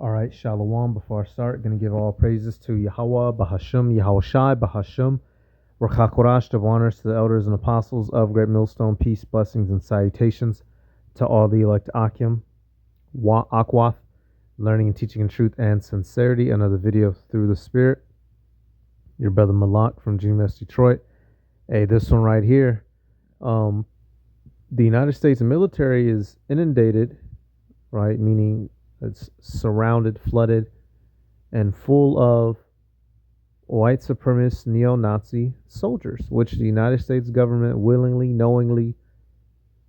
All right, Shalom. Before I start, going to give all praises to Yahweh, Bahasham, Yahushai, Bahasham, Rachakorash, of honors to the elders and apostles of Great Millstone, peace, blessings, and salutations to all the elect Akim, Akwath, learning and teaching in truth and sincerity. Another video through the Spirit. Your brother Malak from GMS Detroit. Hey, this one right here. The United States military is inundated, right? Meaning it's surrounded, flooded, and full of white supremacist neo-Nazi soldiers, which the United States government willingly, knowingly,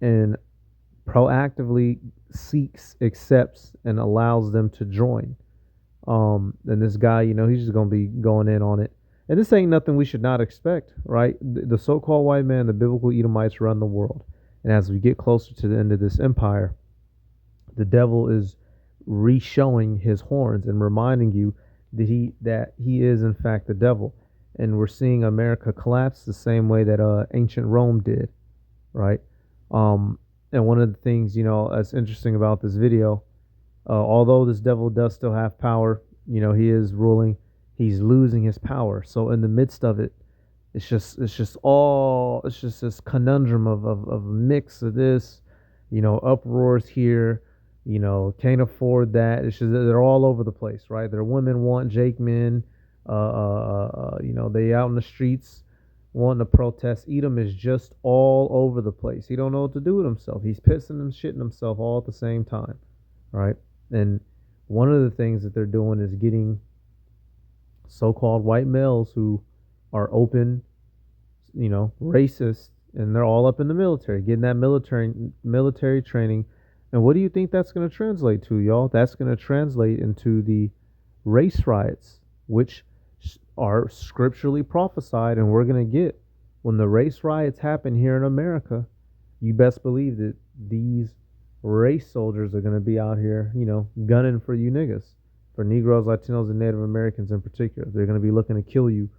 and proactively seeks, accepts, and allows them to join. And this guy, he's just gonna be going in on it. And this ain't nothing we should not expect, right? The so-called white man, the biblical Edomites run the world. And as we get closer to the end of this empire, the devil is re-showing his horns and reminding you that he is in fact the devil. And we're seeing America collapse the same way that ancient Rome did, right? And one of the things that's interesting about this video, although this devil does still have power, he is ruling, he's losing his power. So in the midst of it, it's just this conundrum of a mix of this, uproars here, can't afford that. It's just they're all over the place, right? Their women want Jake men, they out in the streets wanting to protest. Edom is just all over the place. He don't know what to do with himself. He's pissing and shitting himself all at the same time, right? And one of the things that they're doing is getting so-called white males who are open, racist, and they're all up in the military, getting that military training. And what do you think that's going to translate to, y'all? That's going to translate into the race riots, which are scripturally prophesied, and we're going to get. When the race riots happen here in America, you best believe that these race soldiers are going to be out here, gunning for you niggas, for Negroes, Latinos, and Native Americans in particular. They're going to be looking to kill you,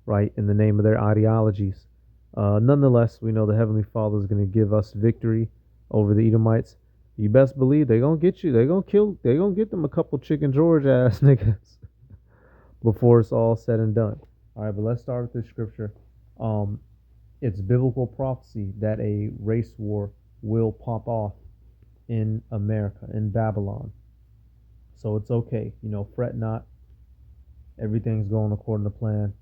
right, in the name of their ideologies. Nonetheless, we know the Heavenly Father is going to give us victory over the Edomites. You best believe they're going to get you. They're going to get them a couple Chicken George ass niggas before it's all said and done. All right, but let's start with this scripture. It's biblical prophecy that a race war will pop off in America, in Babylon. So it's okay. Fret not. Everything's going according to plan.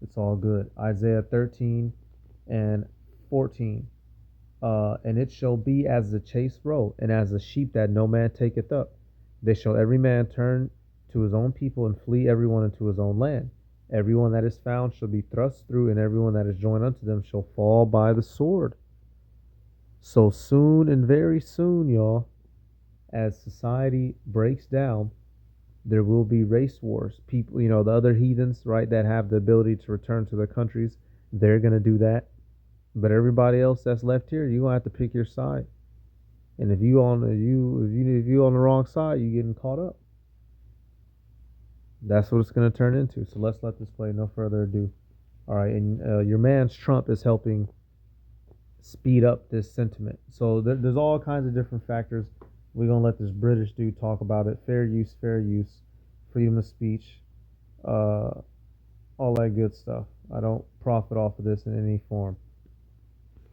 It's all good. Isaiah 13 and 14. And it shall be as the chased roe, and as the sheep that no man taketh up. They shall every man turn to his own people, and flee everyone into his own land. Everyone that is found shall be thrust through, and everyone that is joined unto them shall fall by the sword. So soon and very soon, y'all, as society breaks down, there will be race wars. People, the other heathens, right, that have the ability to return to their countries, they're going to do that. But everybody else that's left here, you're going to have to pick your side. And if you on the wrong side, you're getting caught up. That's what it's going to turn into. So let's let this play. No further ado. All right, and your man's Trump is helping speed up this sentiment. So there's all kinds of different factors. We're going to let this British dude talk about it. Fair use, freedom of speech, all that good stuff. I don't profit off of this in any form.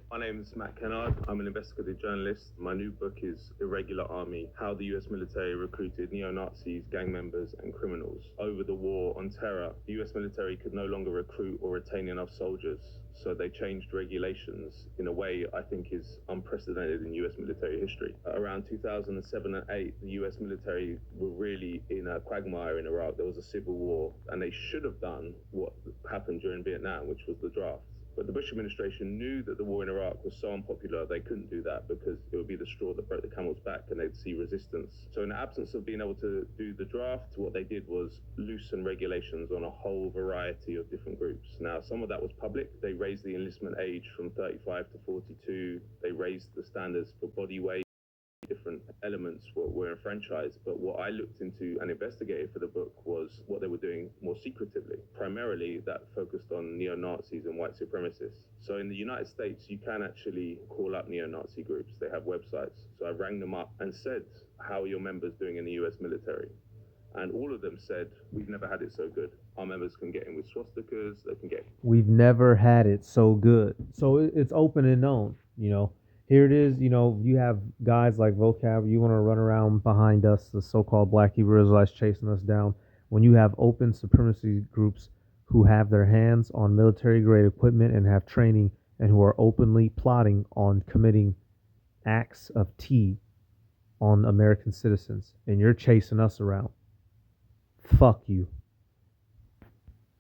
My name is Matt Kennard. I'm an investigative journalist. My new book is Irregular Army: How the US Military Recruited Neo-Nazis, Gang Members, and Criminals. Over the War on Terror, the US military could no longer recruit or retain enough soldiers, so they changed regulations in a way I think is unprecedented in US military history. Around 2007 and 8, the US military were really in a quagmire in Iraq. There was a civil war, and they should have done what happened during Vietnam, which was the draft. But the Bush administration knew that the war in Iraq was so unpopular, they couldn't do that because it would be the straw that broke the camel's back and they'd see resistance. So in the absence of being able to do the draft, what they did was loosen regulations on a whole variety of different groups. Now, some of that was public. They raised the enlistment age from 35 to 42. They raised the standards for body weight. Different elements were enfranchised, but what I looked into and investigated for the book was what they were doing more secretively. Primarily, that focused on neo-Nazis and white supremacists. So in the United States, you can actually call up neo-Nazi groups. They have websites. So I rang them up and said, how are your members doing in the US military? And all of them said, we've never had it so good. Our members can get in with swastikas, they can get. We've never had it so good. So it's open and known, you know. Here it is, you know, you have guys like Vocab, you want to run around behind us, the so called Black Hebrew Israelites chasing us down. When you have open supremacy groups who have their hands on military grade equipment and have training and who are openly plotting on committing acts of T on American citizens, and you're chasing us around. Fuck you.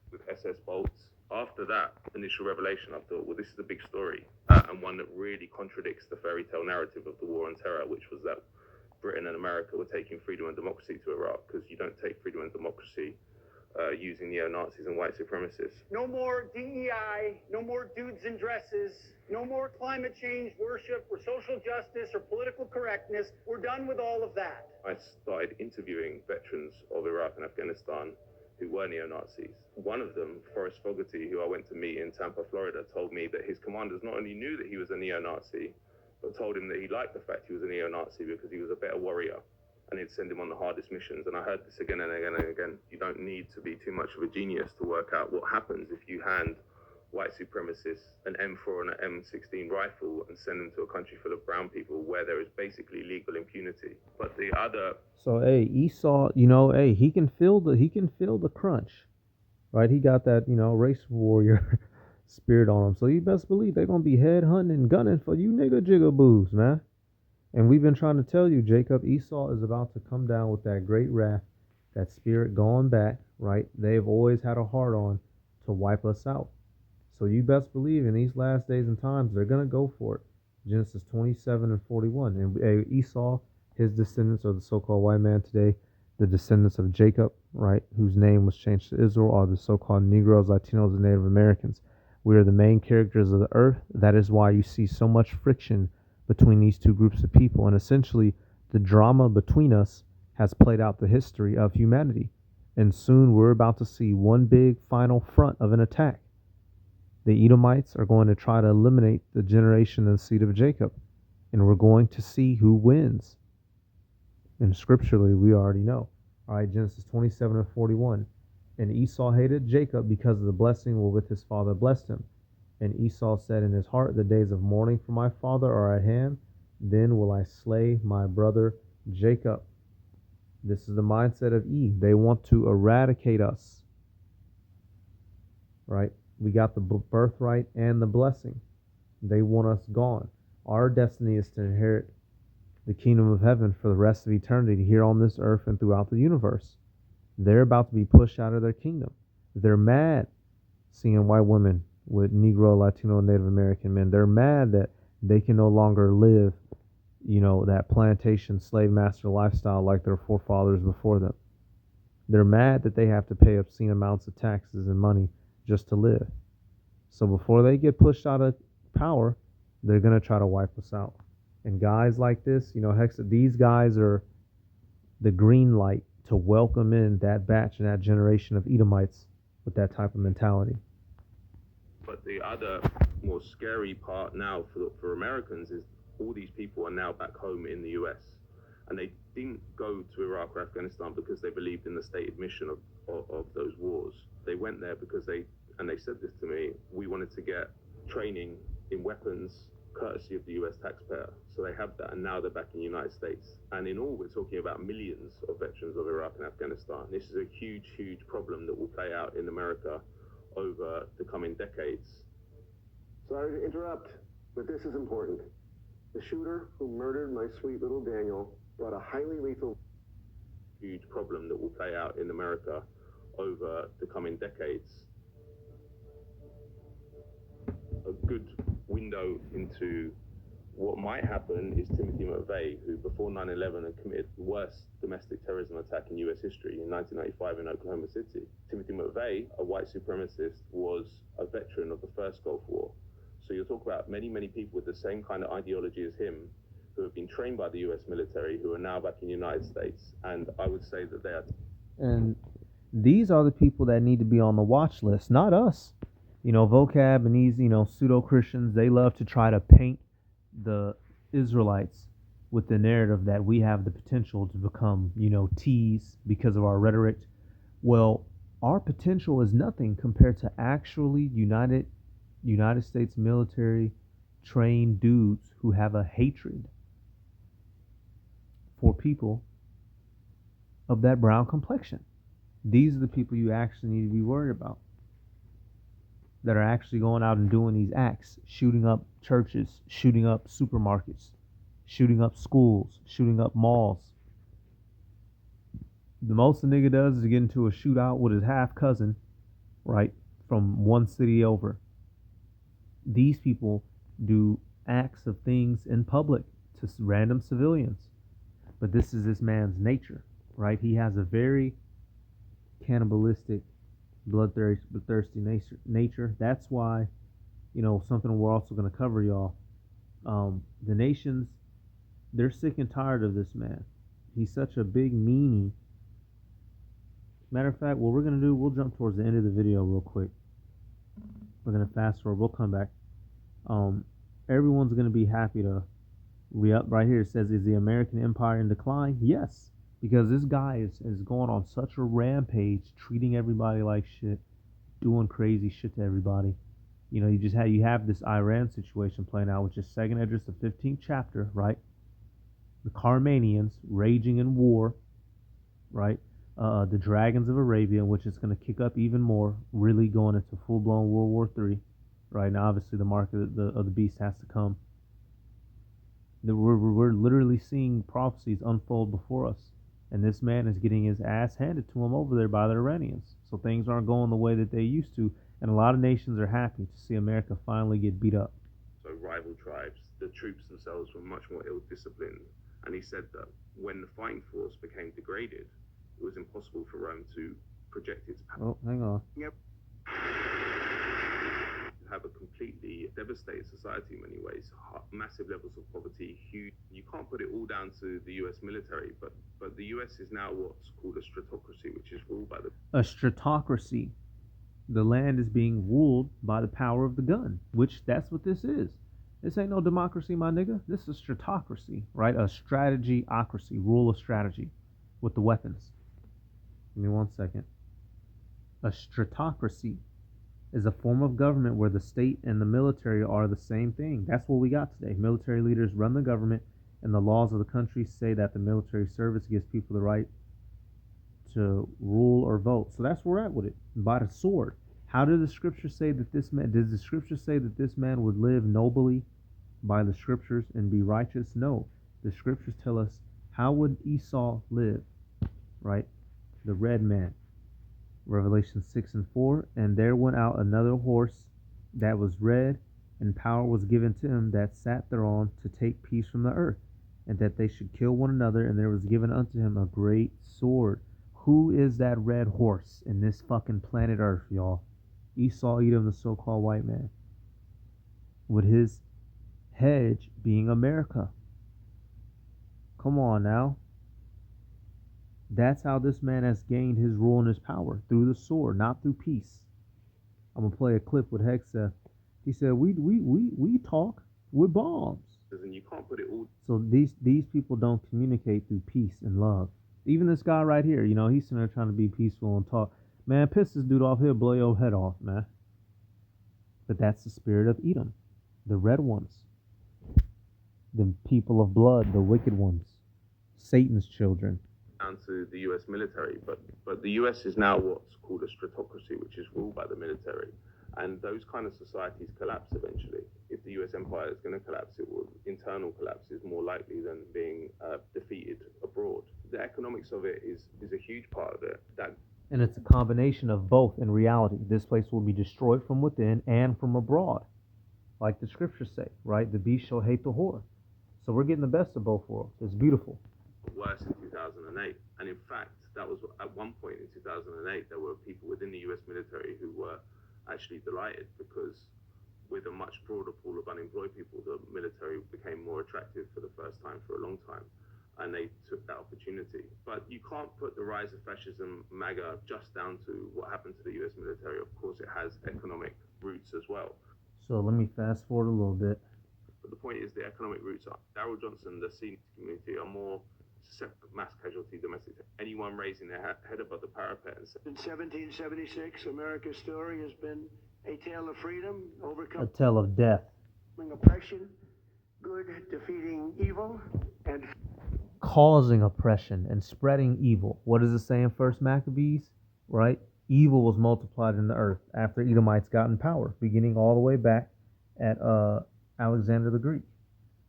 With SS bolts. After that initial revelation, I thought, well, this is a big story, and one that really contradicts the fairy tale narrative of the war on terror, which was that Britain and America were taking freedom and democracy to Iraq, because you don't take freedom and democracy using neo-Nazis and white supremacists. No more DEI, no more dudes in dresses, no more climate change worship or social justice or political correctness. We're done with all of that. I started interviewing veterans of Iraq and Afghanistan who were neo-Nazis. One of them, Forrest Fogarty, who I went to meet in Tampa, Florida, told me that his commanders not only knew that he was a neo-Nazi, but told him that he liked the fact he was a neo-Nazi because he was a better warrior, and he'd send him on the hardest missions. And I heard this again and again and again. You don't need to be too much of a genius to work out what happens if you hand white supremacists an M4 and an M16 rifle and send them to a country full of brown people where there is basically legal impunity. But the other... So hey, Esau, you know, hey, he can feel the crunch, right? He got that, you know, race warrior spirit on him. So you best believe they're gonna be head hunting and gunning for you nigga jigaboos, man. And we've been trying to tell you, Jacob, Esau is about to come down with that great wrath, that spirit going back, right? They've always had a heart on to wipe us out. So you best believe in these last days and times, they're going to go for it. Genesis 27 and 41. And Esau, his descendants are the so-called white man today, the descendants of Jacob, right, whose name was changed to Israel, are the so-called Negroes, Latinos, and Native Americans. We are the main characters of the earth. That is why you see so much friction between these two groups of people. And essentially, the drama between us has played out the history of humanity. And soon we're about to see one big final front of an attack. The Edomites are going to try to eliminate the generation and the seed of Jacob. And we're going to see who wins. And scripturally, we already know. All right, Genesis 27 and 41. And Esau hated Jacob because of the blessing wherewith his father blessed him. And Esau said in his heart, the days of mourning for my father are at hand. Then will I slay my brother Jacob. This is the mindset of Eve. They want to eradicate us. Right? We got the birthright and the blessing. They want us gone. Our destiny is to inherit the kingdom of heaven for the rest of eternity here on this earth and throughout the universe. They're about to be pushed out of their kingdom. They're mad seeing white women with Negro, Latino, and Native American men. They're mad that they can no longer live, you know, that plantation slave master lifestyle like their forefathers before them. They're mad that they have to pay obscene amounts of taxes and money just to live. So before they get pushed out of power, they're going to try to wipe us out. And guys like this, you know, these guys are the green light to welcome in that batch and that generation of Edomites with that type of mentality. But the other more scary part now for Americans is all these people are now back home in the US. And they didn't go to Iraq or Afghanistan because they believed in the stated mission of those wars. They went there because they said this to me, we wanted to get training in weapons courtesy of the US taxpayer. So they have that, and now they're back in the United States. And in all, we're talking about millions of veterans of Iraq and Afghanistan. This is a huge, huge problem that will play out in America over the coming decades. Sorry to interrupt, but this is important. The shooter who murdered my sweet little Daniel brought a highly lethal... Huge problem that will play out in America over the coming decades. A good window into what might happen is Timothy McVeigh, who before 9/11 had committed the worst domestic terrorism attack in US history in 1995 in Oklahoma City. Timothy McVeigh, a white supremacist, was a veteran of the first Gulf War. So you'll talk about many, many people with the same kind of ideology as him, who have been trained by the US military, who are now back in the United States. And I would say that they are... And these are the people that need to be on the watch list, not us. You know, Vocab and these, you know, pseudo-Christians, they love to try to paint the Israelites with the narrative that we have the potential to become, T's because of our rhetoric. Well, our potential is nothing compared to actually United States military trained dudes who have a hatred for people of that brown complexion. These are the people you actually need to be worried about that are actually going out and doing these acts, shooting up churches, shooting up supermarkets, shooting up schools, shooting up malls. The most a nigga does is get into a shootout with his half cousin, right, from one city over. These people do acts of things in public to random civilians. But this is this man's nature, right? He has a very cannibalistic, bloodthirsty nature. That's why, something we're also going to cover, y'all. The nations, they're sick and tired of this man. He's such a big meanie. Matter of fact, what we're going to do, we'll jump towards the end of the video real quick. We're going to fast forward. We'll come back. Everyone's going to be happy to re-up. Right here it says, is the American empire in decline? Yes, because this guy is going on such a rampage, treating everybody like shit, doing crazy shit to everybody. You have this Iran situation playing out, which is Second Esdras, the 15th chapter, right? The Carmanians raging in war, right? The Dragons of Arabia, which is going to kick up even more, really going into full-blown World War III. Right now, obviously, the mark of the beast has to come. We're literally seeing prophecies unfold before us, and this man is getting his ass handed to him over there by the Iranians. So things aren't going the way that they used to, and a lot of nations are happy to see America finally get beat up. So rival tribes, the troops themselves were much more ill-disciplined, and he said that when the fighting force became degraded, it was impossible for Rome to project its power. Oh, hang on. Yep. Have a completely devastated society in many ways, massive levels of poverty, huge. You can't put it all down to the US military, but the US is now what's called a stratocracy, which is ruled by a stratocracy. The land is being ruled by the power of the gun, which that's what this is. This ain't no democracy, my nigga. This is stratocracy, right? A strategy-ocracy, rule of strategy with the weapons. Give me 1 second. A stratocracy is a form of government where the state and the military are the same thing. That's what we got today. Military leaders run the government, and the laws of the country say that the military service gives people the right to rule or vote. So that's where we're at with it. By the sword. How did the scripture say that this man, did the scripture say that this man would live nobly by the scriptures and be righteous? No. The scriptures tell us, how would Esau live? Right? The red man. Revelation 6:4, and there went out another horse that was red, and power was given to him that sat thereon to take peace from the earth, and that they should kill one another, and there was given unto him a great sword. Who is that red horse in this fucking planet Earth, y'all? Esau Edom, the so-called white man, with his hedge being America. Come on now. That's how this man has gained his rule and his power, through the sword, not through peace. I'm gonna play a clip with Hexa. He said, "We talk with bombs." And you can't put it all. So these people don't communicate through peace and love. Even this guy right here, he's sitting there trying to be peaceful and talk. Man, piss this dude off, he'll blow your head off, man. But that's the spirit of Edom, the red ones, the people of blood, the wicked ones, Satan's children. Down to the US military, but the US is now what's called a stratocracy, which is ruled by the military, and those kind of societies collapse eventually. If the US empire is going to collapse, internal collapse is more likely than being defeated abroad. The economics of it is a huge part of it. And it's a combination of both in reality. This place will be destroyed from within and from abroad, like the scriptures say, right? The beast shall hate the whore. So we're getting the best of both worlds. It's beautiful. Worse in 2008, and in fact that was at one point in 2008 there were people within the US military who were actually delighted, because with a much broader pool of unemployed people, the military became more attractive for the first time for a long time, and they took that opportunity. But you can't put the rise of fascism, MAGA, just down to what happened to the US military. Of course it has economic roots as well. So let me fast forward a little bit. But the point is, the economic roots are Daryl Johnson, the senior community, are more susceptible to mass casualty domestic. Anyone raising their head above the parapet and In 1776, America's story has been a tale of freedom, A overcoming tale of death. oppression, good defeating evil, and Causing oppression and spreading evil. What does it say in First Maccabees? Right? Evil was multiplied in the earth after Edomites got in power, beginning all the way back at Alexander the Greek.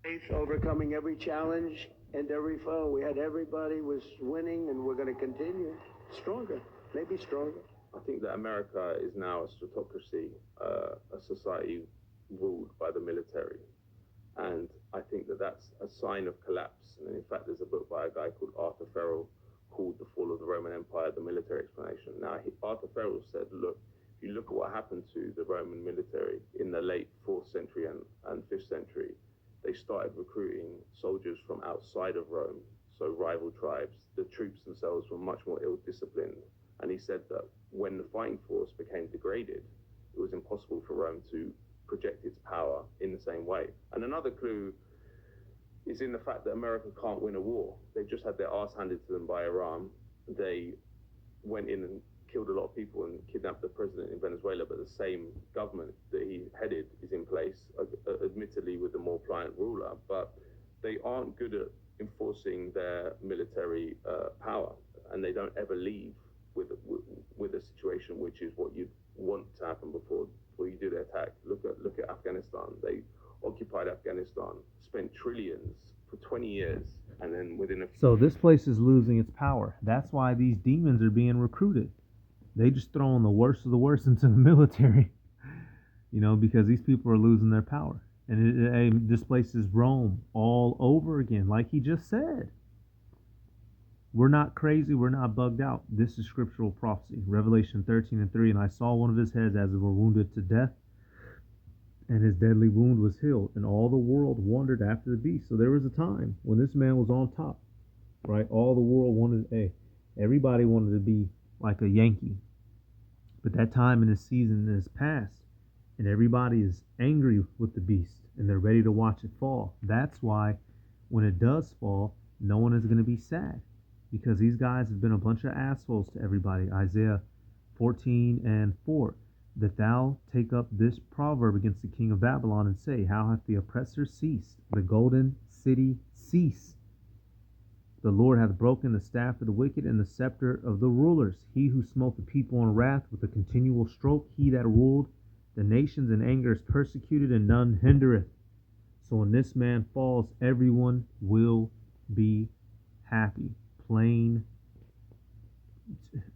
faith, overcoming every challenge and every foe. We had everybody was winning, and we're going to continue stronger, maybe stronger. I think that America is now a stratocracy, a society ruled by the military. And I think that that's a sign of collapse. And in fact, there's a book by a guy called Arthur Farrell called The Fall of the Roman Empire, the Military Explanation. Now, Arthur Farrell said, look, if you look at what happened to the Roman military in the late 4th century and 5th century, they started recruiting soldiers from outside of Rome, so rival tribes. The troops themselves were much more ill-disciplined. And he said that when the fighting force became degraded, it was impossible for Rome to project its power in the same way. And another clue is in the fact that America can't win a war. They've just had their arse handed to them by Iran. They went in and killed a lot of people and kidnapped the president in Venezuela, but the same government that he headed is in place, admittedly with a more pliant ruler, but they aren't good at enforcing their military power, and they don't ever leave with a situation which is what you'd want to happen before you do the attack. Look at Afghanistan. They occupied Afghanistan, spent trillions for 20 years, and then within a few... So this place is losing its power. That's why these demons are being recruited. They just throwing the worst of the worst into the military, because these people are losing their power. And it displaces Rome all over again, like he just said. We're not crazy. We're not bugged out. This is scriptural prophecy. Revelation 13:3. And I saw one of his heads as it were wounded to death, and his deadly wound was healed. And all the world wondered after the beast. So there was a time when this man was on top, right? All the world wanted, everybody wanted to be like a Yankee. But that time in the season is past, and everybody is angry with the beast, and they're ready to watch it fall. That's why when it does fall, no one is going to be sad, because these guys have been a bunch of assholes to everybody. Isaiah 14:4, that thou take up this proverb against the king of Babylon and say, how hath the oppressor ceased, the golden city ceased? The Lord hath broken the staff of the wicked and the scepter of the rulers. He who smote the people in wrath with a continual stroke, he that ruled the nations in anger is persecuted, and none hindereth. So when this man falls, everyone will be happy. Plain,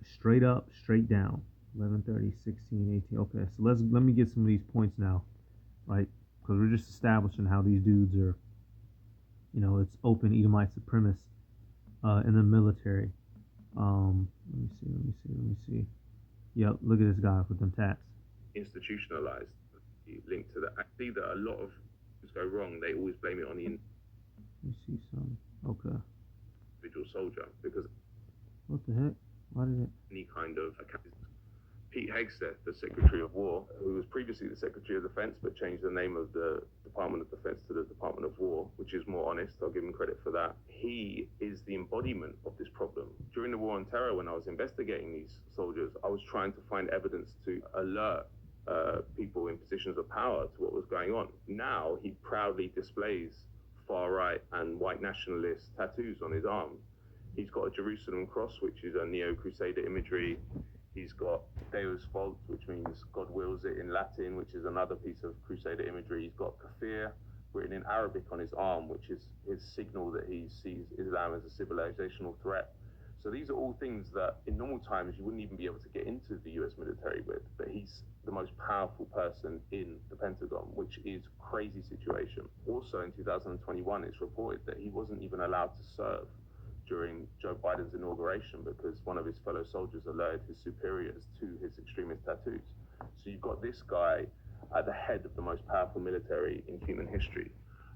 straight up, straight down. 11:30, 16, 18. Okay, so let me get some of these points now, right? Because we're just establishing how these dudes are, it's open Edomite supremacists in the military. Let me see. Yep, look at this guy with them tats. Institutionalized, linked to that. I see that a lot of things go wrong. They always blame it on the Let me see some. Okay. individual soldier, because What the heck? Why did it? any kind of... Pete Hegseth, the Secretary of War, who was previously the Secretary of Defense but changed the name of the Department of Defense to the Department of War, which is more honest. I'll give him credit for that. He is the embodiment of this problem. During the War on Terror, when I was investigating these soldiers, I was trying to find evidence to alert people in positions of power to what was going on. Now he proudly displays far-right and white nationalist tattoos on his arm. He's got a Jerusalem cross, which is a neo-Crusader imagery. He's got Deus Vult, which means God wills it in Latin, which is another piece of Crusader imagery. He's got Kafir written in Arabic on his arm, which is his signal that he sees Islam as a civilizational threat. So these are all things that in normal times you wouldn't even be able to get into the US military with, but he's the most powerful person in the Pentagon, which is a crazy situation. Also in 2021, it's reported that he wasn't even allowed to serve during Joe Biden's inauguration because one of his fellow soldiers alerted his superiors to his extremist tattoos. So you've got this guy at the head of the most powerful military in human history.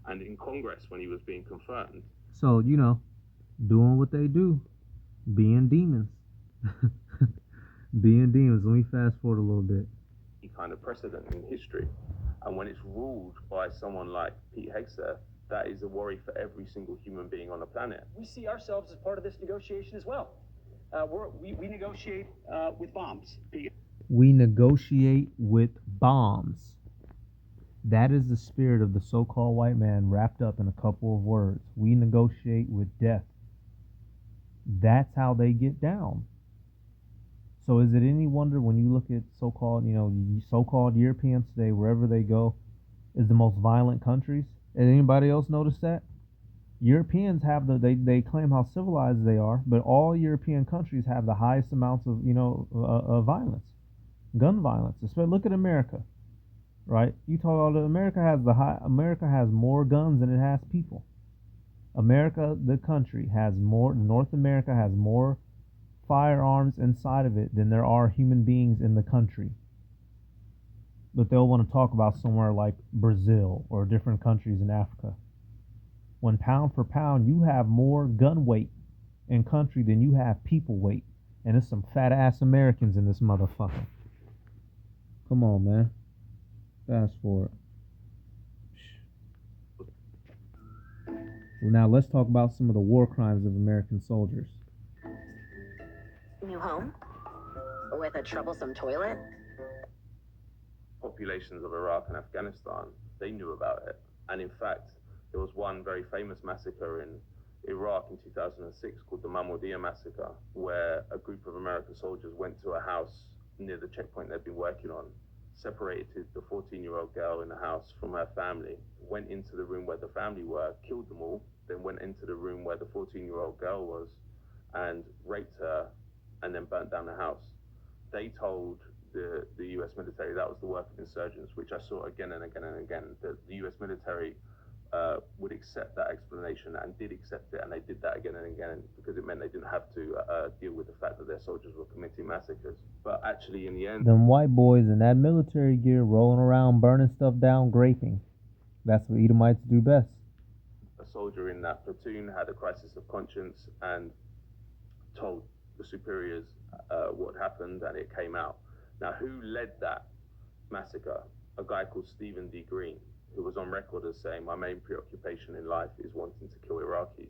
And in Congress, when he was being confirmed... So, doing what they do. Being demons. Being demons. Let me fast forward a little bit. Kind of precedent in history. And when it's ruled by someone like Pete Hegseth, that is a worry for every single human being on the planet. We see ourselves as part of this negotiation as well. We negotiate with bombs. We negotiate with bombs. That is the spirit of the so-called white man wrapped up in a couple of words. We negotiate with death. That's how they get down. So is it any wonder when you look at so-called Europeans today, wherever they go, is the most violent countries? Has anybody else noticed that? Europeans have they claim how civilized they are, but all European countries have the highest amounts of violence, gun violence. Especially look at America, right? You talk about America has more guns than it has people. America, the country, North America has more firearms inside of it than there are human beings in the country. But they'll want to talk about somewhere like Brazil or different countries in Africa. When pound for pound, you have more gun weight in country than you have people weight. And there's some fat ass Americans in this motherfucker. Come on, man. Fast forward. Well, now let's talk about some of the war crimes of American soldiers. New home? With a troublesome toilet? Populations of Iraq and Afghanistan, they knew about it. And in fact, there was one very famous massacre in Iraq in 2006 called the Mahmoudiya massacre, where a group of American soldiers went to a house near the checkpoint they'd been working on, separated the 14-year-old girl in the house from her family, went into the room where the family were, killed them all, then went into the room where the 14-year-old girl was and raped her and then burnt down the house. They told the US military that was the work of insurgents, which I saw again and again and again, that the US military would accept that explanation and did accept it, and they did that again and again because it meant they didn't have to deal with the fact that their soldiers were committing massacres. But actually, in the end, them white boys in that military gear rolling around, burning stuff down, graping. That's what Edomites do best. A soldier in that platoon had a crisis of conscience and told the superiors what happened, and it came out. Now, who led that massacre? A guy called Stephen D. Green, who was on record as saying, my main preoccupation in life is wanting to kill Iraqis.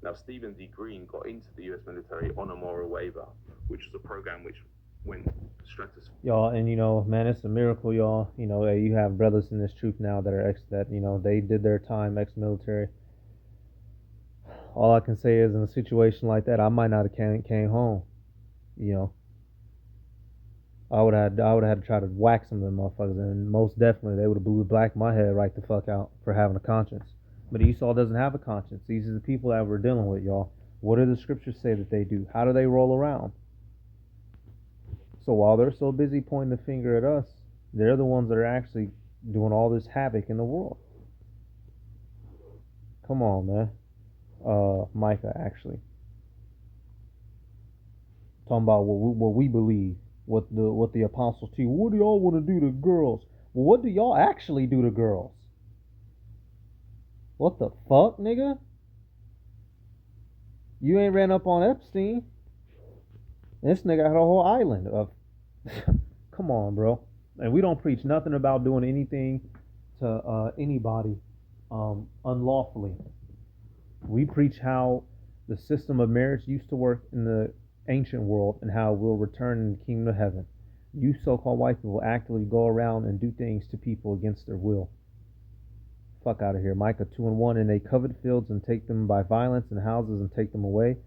Now, Stephen D. Green got into the US military on a moral waiver, which was a program which went stratosphere. Y'all, and man, it's a miracle, y'all. You have brothers in this truth now that are they did their time ex-military. All I can say is in a situation like that, I might not have came home. I would have had to try to whack some of them motherfuckers, and most definitely they would have blew black my head right the fuck out for having a conscience. But Esau doesn't have a conscience. These are the people that we're dealing with, y'all. What do the scriptures say that they do? How do they roll around? So while they're so busy pointing the finger at us, they're the ones that are actually doing all this havoc in the world. Come on, man. Micah, actually. Talking about what we believe. What the apostles teach. What do y'all want to do to girls? Well, what do y'all actually do to girls? What the fuck, nigga? You ain't ran up on Epstein. This nigga had a whole island of... Come on, bro. And we don't preach nothing about doing anything to anybody unlawfully. We preach how the system of marriage used to work in the ancient world and how it will return in the kingdom of heaven. You so-called white people actively go around and do things to people against their will. Fuck out of here. Micah 2:1, and they covet fields and take them by violence, and houses and take them away.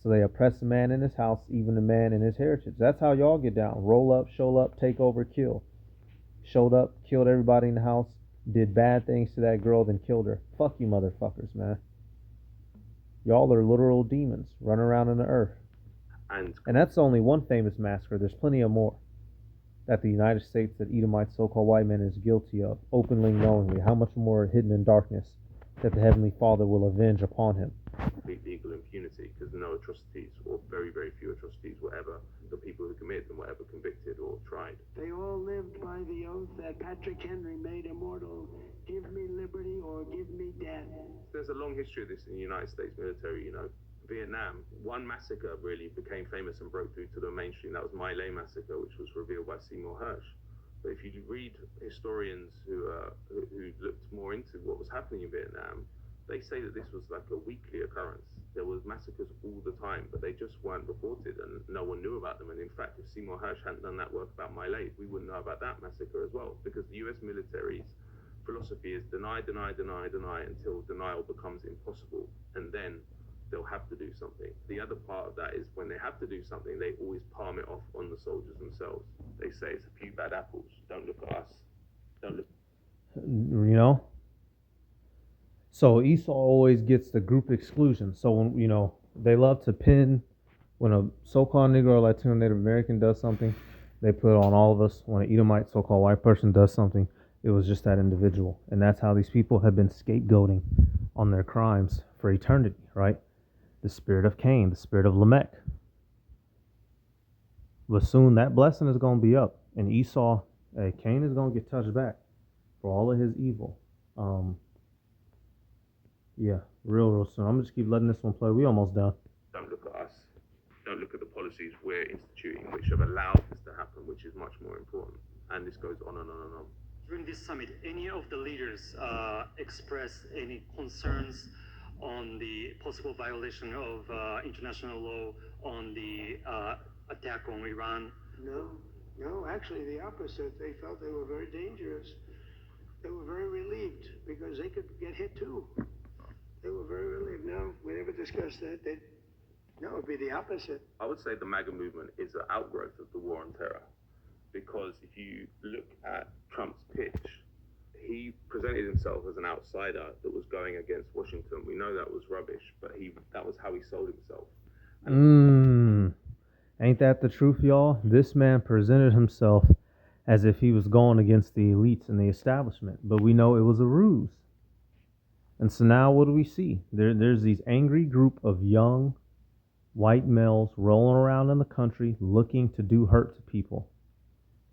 So they oppress a man in his house, even a man in his heritage. That's how y'all get down. Roll up, show up, take over, kill. Showed up, killed everybody in the house, did bad things to that girl, then killed her. Fuck you motherfuckers, man. Y'all are literal demons running around in the earth. And that's only one famous massacre. There's plenty of more that the United States, that Edomite so-called white man is guilty of, openly, knowingly. How much more hidden in darkness that the Heavenly Father will avenge upon him. Legal impunity, because no atrocities, or very, very few atrocities, were ever the people who committed them were ever convicted or tried. They all lived by the oath that Patrick Henry made immortal: give me liberty or give me death. There's a long history of this in the United States military, Vietnam, one massacre really became famous and broke through to the mainstream. That was My Lai massacre, which was revealed by Seymour Hersh. But if you read historians who looked more into what was happening in Vietnam, they say that this was like a weekly occurrence. There was massacres all the time, but they just weren't reported and no one knew about them. And in fact, if Seymour Hersh hadn't done that work about My Lai, we wouldn't know about that massacre as well, because the US military's philosophy is deny, deny, deny, deny until denial becomes impossible, and then they'll have to do something. The other part of that is when they have to do something, they always palm it off on the soldiers themselves. They say it's a few bad apples. Don't look at us. Don't look. You know? So Esau always gets the group exclusion. So when, they love to pin when a so-called Negro or Latino Native American does something, they put it on all of us. When an Edomite so-called white person does something, it was just that individual. And that's how these people have been scapegoating on their crimes for eternity, right? The spirit of Cain, the spirit of Lamech. But soon that blessing is going to be up. And Esau, Cain is going to get touched back for all of his evil. Yeah, real soon. I'm going to just keep letting this one play. We almost done. Don't look at us. Don't look at the policies we're instituting, which have allowed this to happen, which is much more important. And this goes on and on and on. During this summit, any of the leaders expressed any concerns on the possible violation of international law on the attack on Iran? No, actually the opposite. They felt they were very dangerous. They were very relieved because they could get hit too. They were very relieved. No, we never discussed that. No, it would be the opposite. I would say the MAGA movement is an outgrowth of the war on terror. Because if you look at Trump's pitch, he presented himself as an outsider that was going against Washington. We know that was rubbish, but that was how he sold himself. Ain't that the truth, y'all? This man presented himself as if he was going against the elites and the establishment, but we know it was a ruse. And so now what do we see? There's these angry group of young white males rolling around in the country looking to do hurt to people.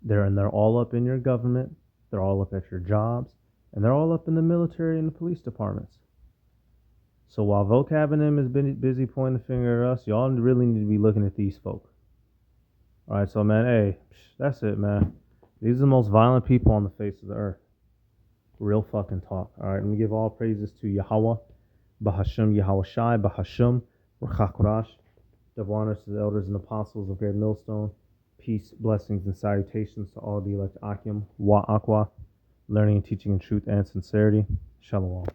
They're all up in your government, they're all up at your jobs, and they're all up in the military and the police departments. So while Vocab and them has been busy pointing the finger at us, y'all really need to be looking at these folk. Alright, so man, hey, that's it, man. These are the most violent people on the face of the earth. Real fucking talk. Alright, let me give all praises to Yahweh, Bahasham Yahweh Shai, Bahasham, Rachakorash. Double honors to the elders and apostles of Great Millstone. Peace, blessings, and salutations to all the elect Akim, Wa Aqua, learning and teaching in truth and sincerity. Shalom.